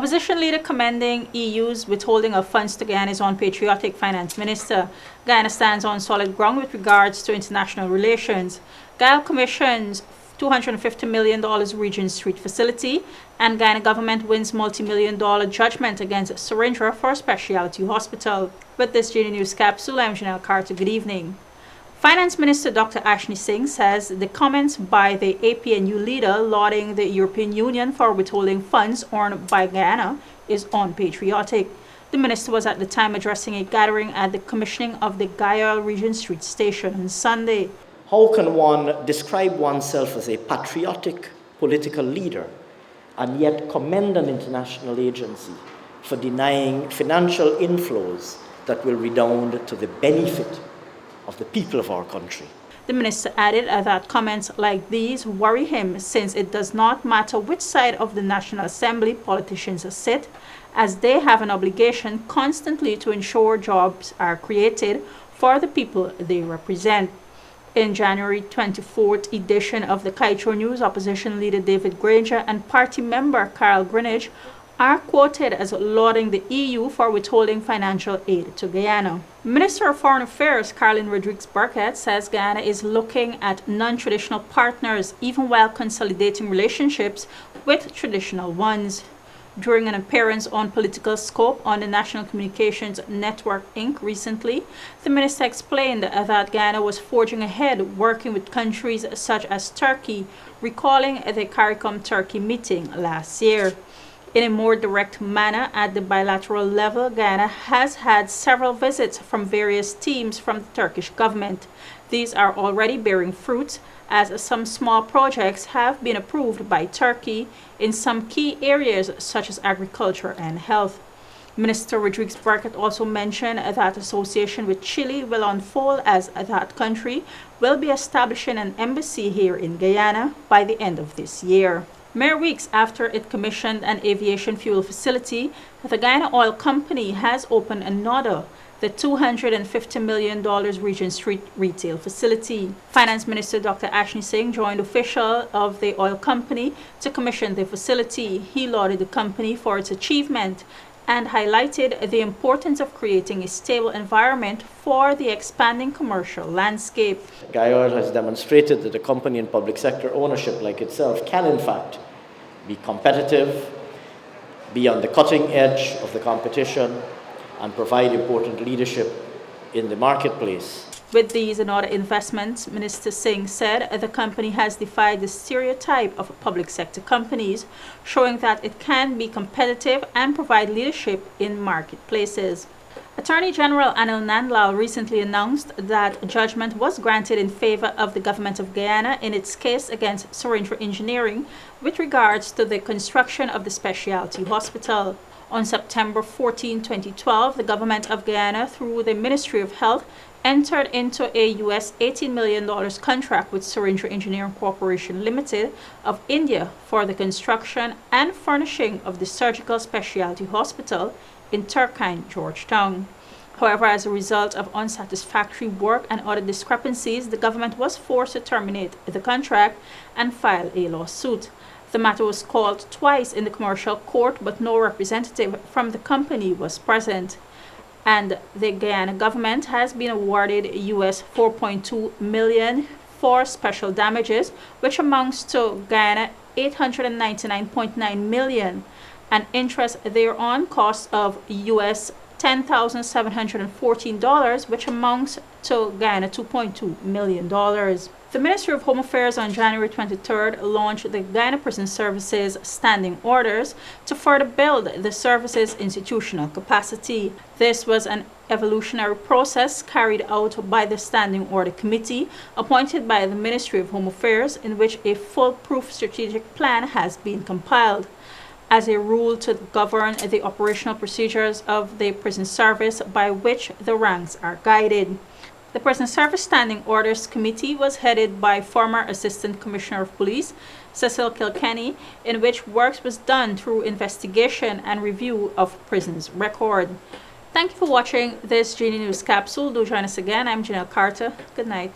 Opposition leader commending EU's withholding of funds to Guyana's unpatriotic finance minister. Guyana stands on solid ground with regards to international relations. Guyana commissions $250 million Regent Street facility, and Guyana government wins multi-million-dollar judgment against Surrendra for a specialty hospital. With this GINA News Capsule, I'm Janelle Carter. Good evening. Finance Minister Dr. Ashni Singh says the comments by the APNU leader lauding the European Union for withholding funds earned by Guyana is unpatriotic. The minister was at the time addressing a gathering at the commissioning of the Guyana Regent Street station on Sunday. How can one describe oneself as a patriotic political leader and yet commend an international agency for denying financial inflows that will redound to the benefit of the people of our country? The minister added that comments like these worry him, since it does not matter which side of the National Assembly politicians sit, as they have an obligation constantly to ensure jobs are created for the people they represent. In January 24th edition of the Kaitro News, opposition leader David Granger and party member Carl Greenidge are quoted as lauding the EU for withholding financial aid to Guyana. Minister of Foreign Affairs Caroline Rodriguez-Burkett says Guyana is looking at non-traditional partners even while consolidating relationships with traditional ones. During an appearance on Political Scope on the National Communications Network Inc. recently, the minister explained that Guyana was forging ahead working with countries such as Turkey, recalling the CARICOM-Turkey meeting last year. In a more direct manner, at the bilateral level, Guyana has had several visits from various teams from the Turkish government. These are already bearing fruit, as some small projects have been approved by Turkey in some key areas such as agriculture and health. Minister Rodriguez-Burkett also mentioned that association with Chile will unfold, as that country will be establishing an embassy here in Guyana by the end of this year. Mere weeks after it commissioned an aviation fuel facility, the Guyana Oil Company has opened another, the $250 million Regent Street retail facility. Finance Minister Dr. Ashni Singh joined officials of the oil company to commission the facility. He lauded the company for its achievement and highlighted the importance of creating a stable environment for the expanding commercial landscape. Guyana has demonstrated that a company in public sector ownership like itself can in fact be competitive, be on the cutting edge of the competition, and provide important leadership in the marketplace. With these and other investments, Minister Singh said the company has defied the stereotype of public sector companies, showing that it can be competitive and provide leadership in marketplaces. Attorney General Anil Nandlal recently announced that judgment was granted in favor of the government of Guyana in its case against Surrendra Engineering with regards to the construction of the specialty hospital. On September 14, 2012, the government of Guyana, through the Ministry of Health, entered into a US $18 million contract with Surrendra Engineering Corporation Limited of India for the construction and furnishing of the surgical specialty hospital in Turkine, Georgetown. However, as a result of unsatisfactory work and other discrepancies, the government was forced to terminate the contract and file a lawsuit. The matter was called twice in the commercial court, but no representative from the company was present. And the Guyana government has been awarded US $4.2 million for special damages, which amounts to Guyana $899.9 million, and interest thereon costs of US $10,714, which amounts to Guyana $2.2 million. The Ministry of Home Affairs on January 23rd launched the Guyana Prison Services Standing Orders to further build the service's institutional capacity. This was an evolutionary process carried out by the Standing Order Committee appointed by the Ministry of Home Affairs, in which a foolproof strategic plan has been compiled as a rule to govern the operational procedures of the prison service by which the ranks are guided. The Prison Service Standing Orders Committee was headed by former Assistant Commissioner of Police Cecil Kilkenny, in which work was done through investigation and review of prisons record. Thank you for watching this GINA News Capsule. Do join us again. I'm Janelle Carter. Good night.